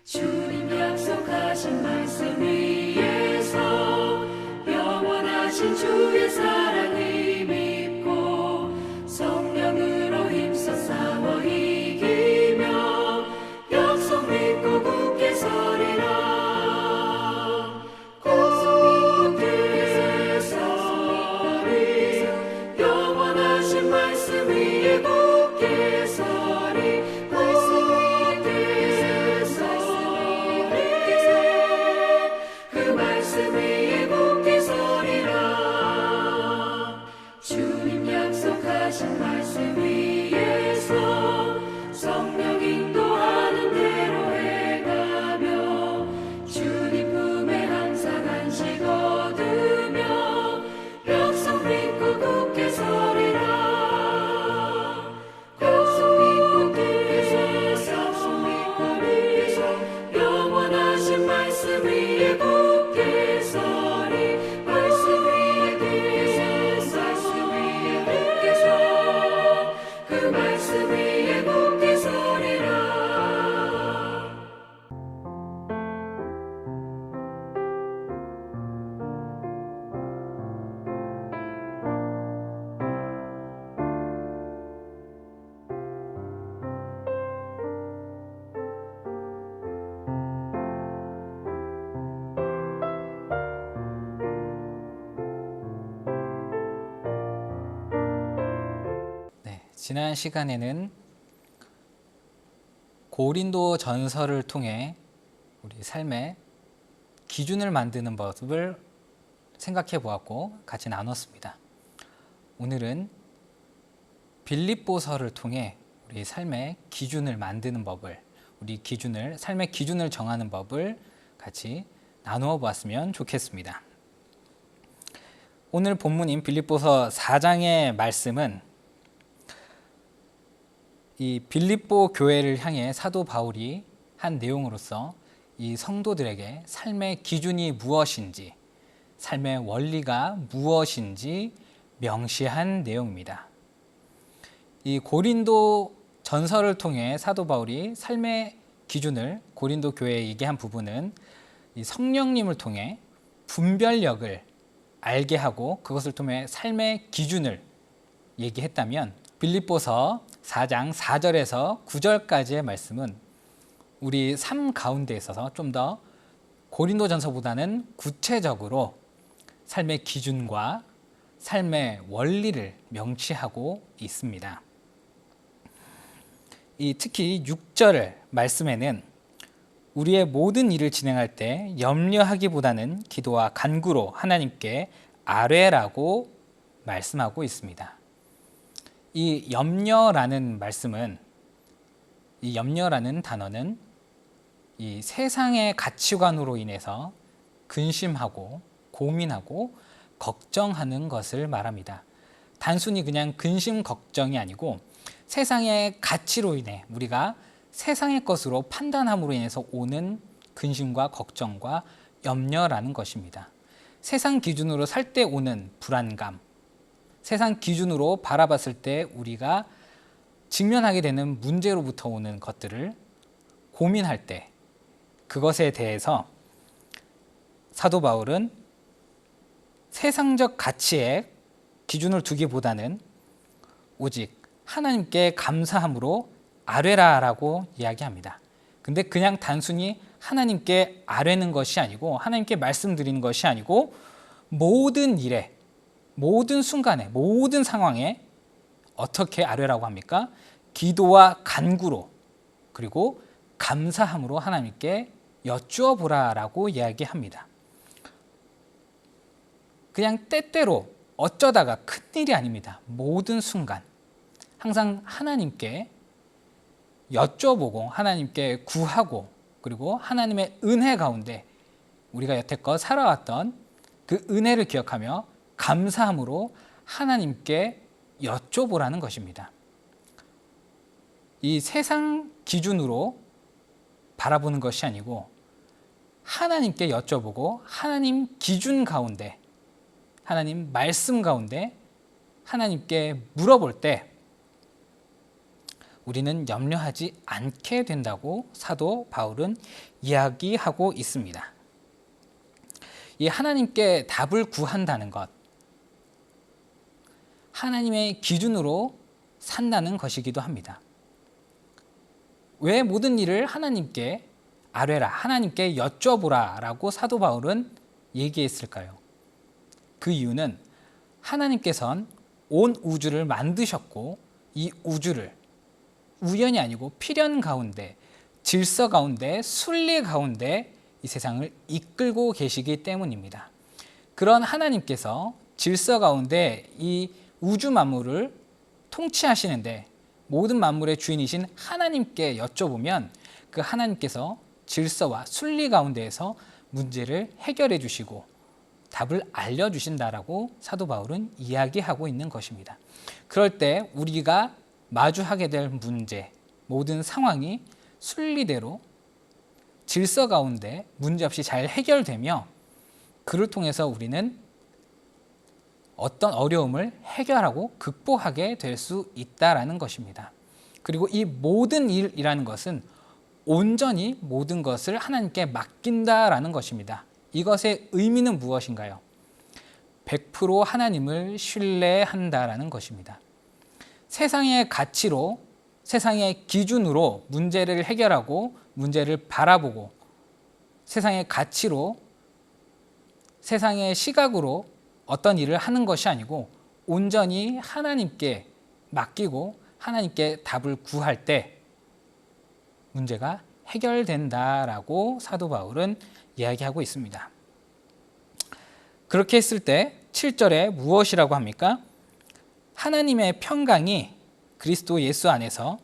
주님 약속하신 말씀 위에서 영원하신 주의 사랑을 믿고 성령으로 힘써 싸워 이기며 약속 믿고 굳게 서리라. 굳게 서리 영원하신 말씀 위에 굳게 서리. 그 말씀 위에 굳게 서리라. 주님 약속하신 말씀 위에서 성령 인도하는 대로 행하며 주님 품에 항상 안식 얻으며 약속 믿고 굳게 서리라. 약속 믿고 굳게 서 영원하신 말씀 위에 굳게 서리. 말씀 위에 굳게 서 그 말씀 위에 굳게 서리라. 지난 시간에는 고린도 전서를 통해 우리 삶의 기준을 만드는 법을 생각해 보았고 같이 나눴습니다. 오늘은 빌립보서를 통해 우리 삶의 기준을 만드는 법을, 우리 기준을, 삶의 기준을 정하는 법을 같이 나누어 보았으면 좋겠습니다. 오늘 본문인 빌립보서 4장의 말씀은 이 빌립보 교회를 향해 사도 바울이 한 내용으로서 이 성도들에게 삶의 기준이 무엇인지, 삶의 원리가 무엇인지 명시한 내용입니다. 이 고린도 전서를 통해 사도 바울이 삶의 기준을 고린도 교회에 얘기한 부분은 이 성령님을 통해 분별력을 알게 하고 그것을 통해 삶의 기준을 얘기했다면, 빌립보서 4장 4절에서 9절까지의 말씀은 우리 삶 가운데 있어서 좀 더 고린도전서보다는 구체적으로 삶의 기준과 삶의 원리를 명시하고 있습니다. 특히 6절 말씀에는 우리의 모든 일을 진행할 때 염려하기보다는 기도와 간구로 하나님께 아뢰라고 말씀하고 있습니다. 이 염려라는 말씀은, 이 염려라는 단어는 이 세상의 가치관으로 인해서 근심하고 고민하고 걱정하는 것을 말합니다. 단순히 그냥 근심 걱정이 아니고 세상의 가치로 인해 우리가 세상의 것으로 판단함으로 인해서 오는 근심과 걱정과 염려라는 것입니다. 세상 기준으로 살 때 오는 불안감, 세상 기준으로 바라봤을 때 우리가 직면하게 되는 문제로부터 오는 것들을 고민할 때 그것에 대해서 사도 바울은 세상적 가치에 기준을 두기보다는 오직 하나님께 감사함으로 아뢰라라고 이야기합니다. 근데 그냥 단순히 하나님께 아뢰는 것이 아니고, 하나님께 말씀드리는 것이 아니고, 모든 일에, 모든 순간에, 모든 상황에 어떻게 아뢰라고 합니까? 기도와 간구로, 그리고 감사함으로 하나님께 여쭈어 보라라고 이야기합니다. 그냥 때때로 어쩌다가 큰일이 아닙니다. 모든 순간 항상 하나님께 여쭤보고 하나님께 구하고, 그리고 하나님의 은혜 가운데 우리가 여태껏 살아왔던 그 은혜를 기억하며 감사함으로 하나님께 여쭤보라는 것입니다. 이 세상 기준으로 바라보는 것이 아니고 하나님께 여쭤보고 하나님 기준 가운데, 하나님 말씀 가운데 하나님께 물어볼 때 우리는 염려하지 않게 된다고 사도 바울은 이야기하고 있습니다. 이 하나님께 답을 구한다는 것, 하나님의 기준으로 산다는 것이기도 합니다. 왜 모든 일을 하나님께 아뢰라, 하나님께 여쭤보라 라고 사도 바울은 얘기했을까요? 그 이유는 하나님께서는 온 우주를 만드셨고 이 우주를 우연이 아니고 필연 가운데, 질서 가운데, 순리 가운데 이 세상을 이끌고 계시기 때문입니다. 그런 하나님께서 질서 가운데 이 우주 만물을 통치하시는데 모든 만물의 주인이신 하나님께 여쭤보면 그 하나님께서 질서와 순리 가운데에서 문제를 해결해 주시고 답을 알려주신다라고 사도 바울은 이야기하고 있는 것입니다. 그럴 때 우리가 마주하게 될 문제, 모든 상황이 순리대로 질서 가운데 문제없이 잘 해결되며 그를 통해서 우리는 어떤 어려움을 해결하고 극복하게 될 수 있다라는 것입니다. 그리고 이 모든 일이라는 것은 온전히 모든 것을 하나님께 맡긴다라는 것입니다. 이것의 의미는 무엇인가요? 100% 하나님을 신뢰한다라는 것입니다. 세상의 가치로, 세상의 기준으로 문제를 해결하고 문제를 바라보고 세상의 가치로, 세상의 시각으로 어떤 일을 하는 것이 아니고 온전히 하나님께 맡기고 하나님께 답을 구할 때 문제가 해결된다라고 사도 바울은 이야기하고 있습니다. 그렇게 했을 때 7절에 무엇이라고 합니까? 하나님의 평강이 그리스도 예수 안에서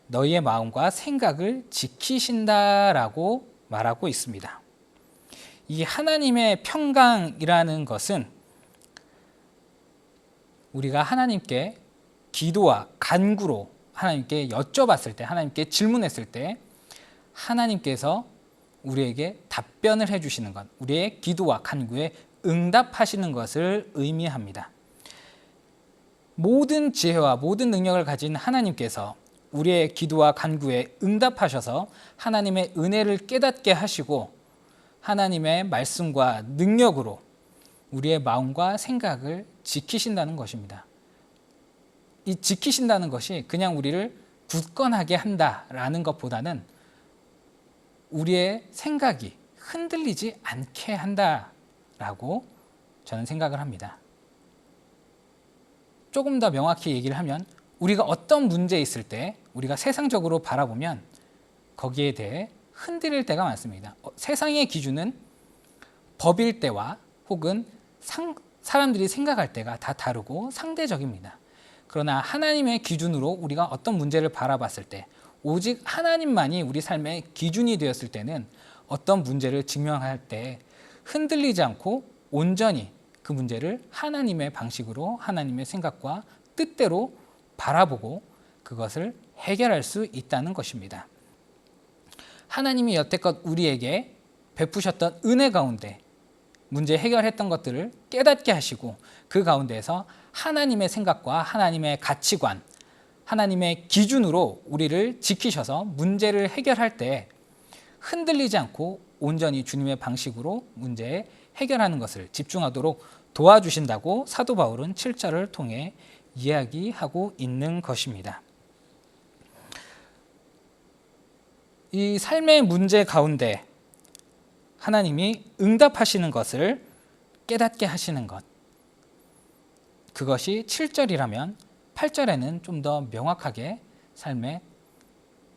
너희의 마음과 생각을 지키신다라고 말하고 있습니다. 이 하나님의 평강이라는 것은 우리가 하나님께 기도와 간구로 하나님께 여쭤봤을 때, 하나님께 질문했을 때 하나님께서 우리에게 답변을 해주시는 것, 우리의 기도와 간구에 응답하시는 것을 의미합니다. 모든 지혜와 모든 능력을 가진 하나님께서 우리의 기도와 간구에 응답하셔서 하나님의 은혜를 깨닫게 하시고 하나님의 말씀과 능력으로 우리의 마음과 생각을 지키신다는 것입니다. 이 지키신다는 것이 그냥 우리를 굳건하게 한다라는 것보다는 우리의 생각이 흔들리지 않게 한다라고 저는 생각을 합니다. 조금 더 명확히 얘기를 하면 우리가 어떤 문제에 있을 때 우리가 세상적으로 바라보면 거기에 대해 흔들릴 때가 많습니다. 세상의 기준은 법일 때와 혹은 사람들이 생각할 때가 다 다르고 상대적입니다. 그러나 하나님의 기준으로 우리가 어떤 문제를 바라봤을 때 오직 하나님만이 우리 삶의 기준이 되었을 때는 어떤 문제를 직면할 때 흔들리지 않고 온전히 그 문제를 하나님의 방식으로 하나님의 생각과 뜻대로 바라보고 그것을 해결할 수 있다는 것입니다. 하나님이 여태껏 우리에게 베푸셨던 은혜 가운데 문제 해결했던 것들을 깨닫게 하시고 그 가운데에서 하나님의 생각과 하나님의 가치관, 하나님의 기준으로 우리를 지키셔서 문제를 해결할 때 흔들리지 않고 온전히 주님의 방식으로 문제 해결하는 것을 집중하도록 도와주신다고 사도 바울은 7절을 통해 이야기하고 있는 것입니다. 이 삶의 문제 가운데 하나님이 응답하시는 것을 깨닫게 하시는 것, 그것이 7절이라면 8절에는 좀 더 명확하게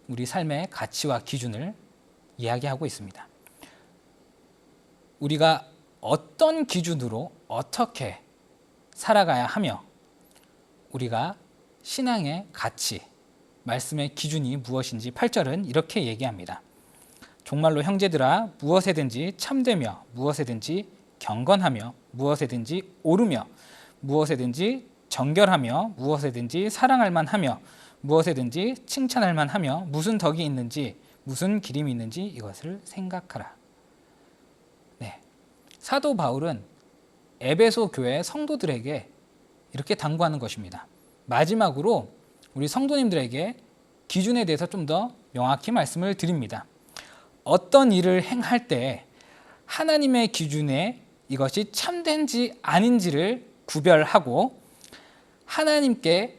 우리 삶의 가치와 기준을 이야기하고 있습니다. 우리가 어떤 기준으로 어떻게 살아가야 하며 우리가 신앙의 가치, 말씀의 기준이 무엇인지 8절은 이렇게 얘기합니다. 정말로 형제들아 무엇에든지 참되며 무엇에든지 경건하며 무엇에든지 옳으며 무엇에든지 정결하며 무엇에든지 사랑할 만하며 무엇에든지 칭찬할 만하며 무슨 덕이 있는지 무슨 기림이 있는지 이것을 생각하라. 네, 사도 바울은 에베소 교회 성도들에게 이렇게 당부하는 것입니다. 마지막으로 우리 성도님들에게 기준에 대해서 좀 더 명확히 말씀을 드립니다. 어떤 일을 행할 때 하나님의 기준에 이것이 참된지 아닌지를 구별하고 하나님께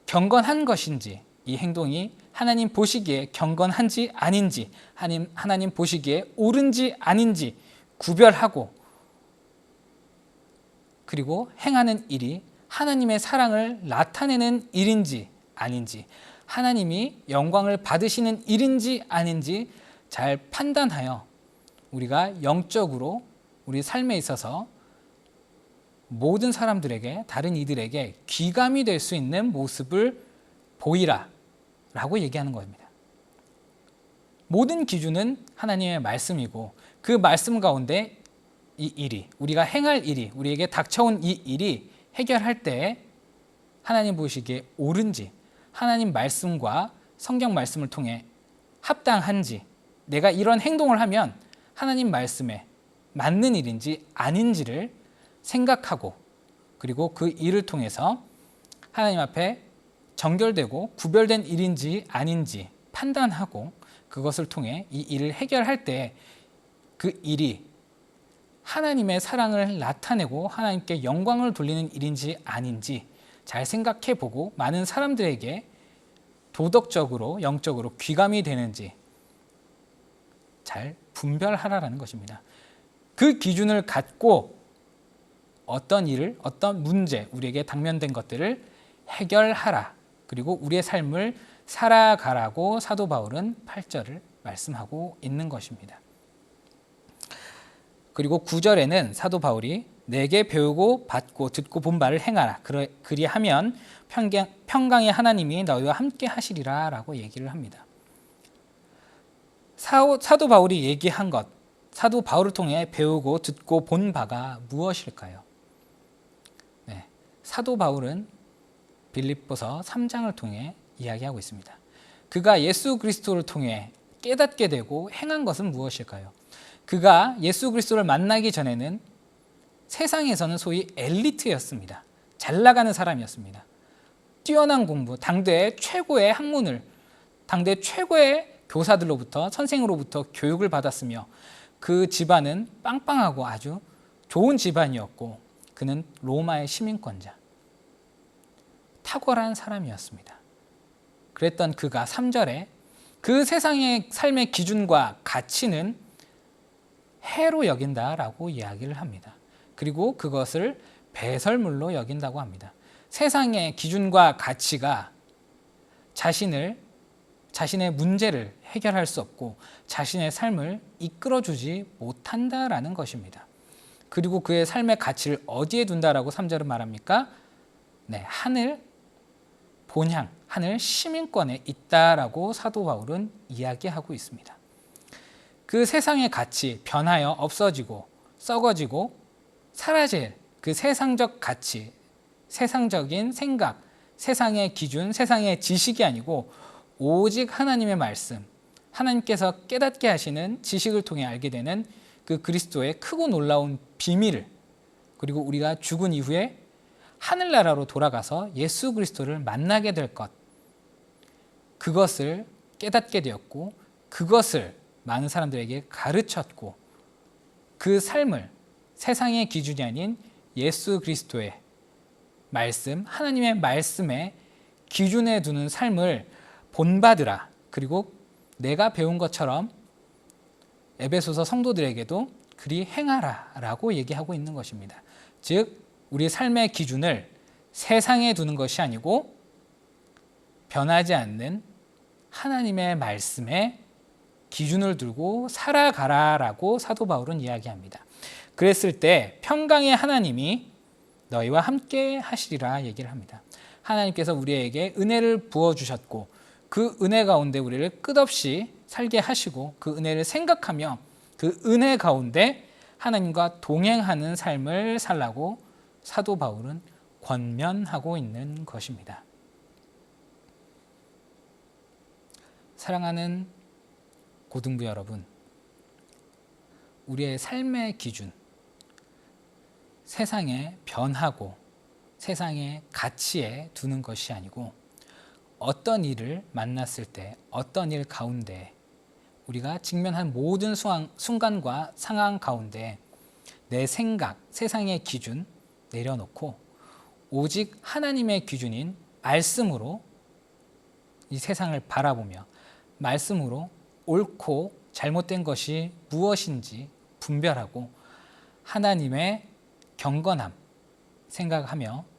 경건한 것인지, 이 행동이 하나님 보시기에 경건한지 아닌지, 하나님 보시기에 옳은지 아닌지 구별하고, 그리고 행하는 일이 하나님의 사랑을 나타내는 일인지 아닌지, 하나님이 영광을 받으시는 일인지 아닌지 잘 판단하여 우리가 영적으로 우리 삶에 있어서 모든 사람들에게, 다른 이들에게 귀감이 될 수 있는 모습을 보이라 라고 얘기하는 겁니다. 모든 기준은 하나님의 말씀이고 그 말씀 가운데 이 일이, 우리가 행할 일이, 우리에게 닥쳐온 이 일이 해결할 때 하나님 보시기에 옳은지, 하나님 말씀과 성경 말씀을 통해 합당한지, 내가 이런 행동을 하면 하나님 말씀에 맞는 일인지 아닌지를 생각하고, 그리고 그 일을 통해서 하나님 앞에 정결되고 구별된 일인지 아닌지 판단하고, 그것을 통해 이 일을 해결할 때 그 일이 하나님의 사랑을 나타내고 하나님께 영광을 돌리는 일인지 아닌지 잘 생각해 보고 많은 사람들에게 도덕적으로, 영적으로 귀감이 되는지 잘 분별하라는 것입니다. 그 기준을 갖고 어떤 일을, 어떤 문제, 우리에게 당면된 것들을 해결하라. 그리고 우리의 삶을 살아가라고 사도 바울은 8절을 말씀하고 있는 것입니다. 그리고 9절에는 사도 바울이 내게 배우고 받고 듣고 본 바를 행하라. 그리하면 평강의 하나님이 너희와 함께 하시리라 라고 얘기를 합니다. 사도 바울이 얘기한 것, 사도 바울을 통해 배우고 듣고 본 바가 무엇일까요? 네, 사도 바울은 빌립보서 3장을 통해 이야기하고 있습니다. 그가 예수 그리스도를 통해 깨닫게 되고 행한 것은 무엇일까요? 그가 예수 그리스도를 만나기 전에는 세상에서는 소위 엘리트였습니다. 잘 나가는 사람이었습니다. 뛰어난 공부, 당대 최고의 학문을, 당대 최고의 교사들로부터, 선생으로부터 교육을 받았으며 그 집안은 빵빵하고 아주 좋은 집안이었고 그는 로마의 시민권자, 탁월한 사람이었습니다. 그랬던 그가 3절에 그 세상의 삶의 기준과 가치는 해로 여긴다라고 이야기를 합니다. 그리고 그것을 배설물로 여긴다고 합니다. 세상의 기준과 가치가 자신의 문제를 해결할 수 없고 자신의 삶을 이끌어주지 못한다라는 것입니다. 그리고 그의 삶의 가치를 어디에 둔다라고 3절은 말합니까? 네, 하늘 본향, 하늘 시민권에 있다라고 사도 바울은 이야기하고 있습니다. 그 세상의 가치, 변하여 없어지고 썩어지고 사라질 그 세상적 가치, 세상적인 생각, 세상의 기준, 세상의 지식이 아니고 오직 하나님의 말씀, 하나님께서 깨닫게 하시는 지식을 통해 알게 되는 그 그리스도의 크고 놀라운 비밀을, 그리고 우리가 죽은 이후에 하늘나라로 돌아가서 예수 그리스도를 만나게 될 것, 그것을 깨닫게 되었고 그것을 많은 사람들에게 가르쳤고 그 삶을 세상의 기준이 아닌 예수 그리스도의 말씀, 하나님의 말씀에 기준에 두는 삶을 본받으라. 그리고 내가 배운 것처럼 에베소서 성도들에게도 그리 행하라 라고 얘기하고 있는 것입니다. 즉 우리 삶의 기준을 세상에 두는 것이 아니고 변하지 않는 하나님의 말씀에 기준을 두고 살아가라라고 사도 바울은 이야기합니다. 그랬을 때 평강의 하나님이 너희와 함께 하시리라 얘기를 합니다. 하나님께서 우리에게 은혜를 부어주셨고 그 은혜 가운데 우리를 끝없이 살게 하시고 그 은혜를 생각하며 그 은혜 가운데 하나님과 동행하는 삶을 살라고 사도 바울은 권면하고 있는 것입니다. 사랑하는 고등부 여러분, 우리의 삶의 기준, 세상에 변하고 세상의 가치에 두는 것이 아니고 어떤 일을 만났을 때, 어떤 일 가운데 우리가 직면한 모든 순간과 상황 가운데 내 생각, 세상의 기준 내려놓고 오직 하나님의 기준인 말씀으로 이 세상을 바라보며 말씀으로 옳고 잘못된 것이 무엇인지 분별하고 하나님의 경건함 생각하며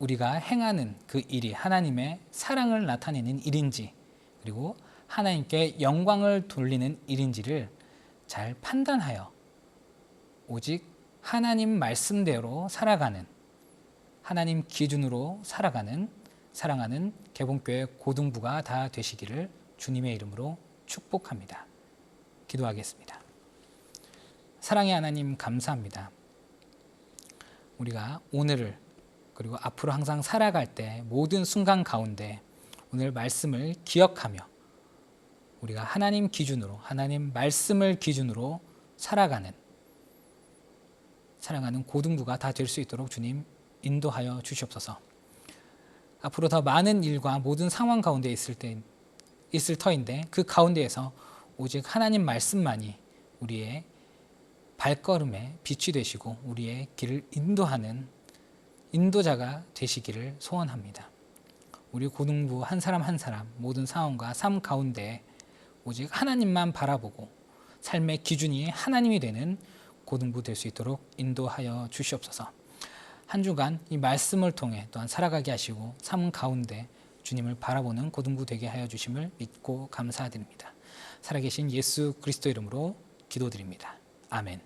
우리가 행하는 그 일이 하나님의 사랑을 나타내는 일인지 그리고 하나님께 영광을 돌리는 일인지를 잘 판단하여 오직 하나님 말씀대로 살아가는 하나님 기준으로 살아가는 사랑하는 개봉교회 고등부가 다 되시기를 주님의 이름으로 축복합니다. 기도하겠습니다. 사랑의 하나님 감사합니다. 우리가 오늘을 그리고 앞으로 항상 살아갈 때 모든 순간 가운데 오늘 말씀을 기억하며 우리가 하나님 기준으로 하나님 말씀을 기준으로 살아가는 사랑하는 고등부가 다 될 수 있도록 주님 인도하여 주시옵소서. 앞으로 더 많은 일과 모든 상황 가운데 있을 터인데 그 가운데에서 오직 하나님 말씀만이 우리의 발걸음에 빛이 되시고 우리의 길을 인도하는 인도자가 되시기를 소원합니다. 우리 고등부 한 사람 한 사람 모든 상황과 삶 가운데 오직 하나님만 바라보고 삶의 기준이 하나님이 되는 고등부 될 수 있도록 인도하여 주시옵소서. 한 주간 이 말씀을 통해 또한 살아가게 하시고 삶 가운데 주님을 바라보는 고등부 되게 하여 주심을 믿고 감사드립니다. 살아계신 예수 그리스도 이름으로 기도드립니다. 아멘.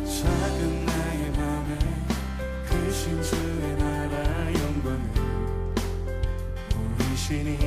작은 나의 맘에 크신 주의 나라 영광을 보이시니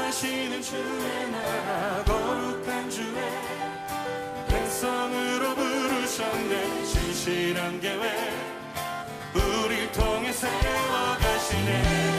사시는 주의 나라 거룩한 주의 백성으로 부르셨네. 신실한 계획 우릴 통해 세워가시네.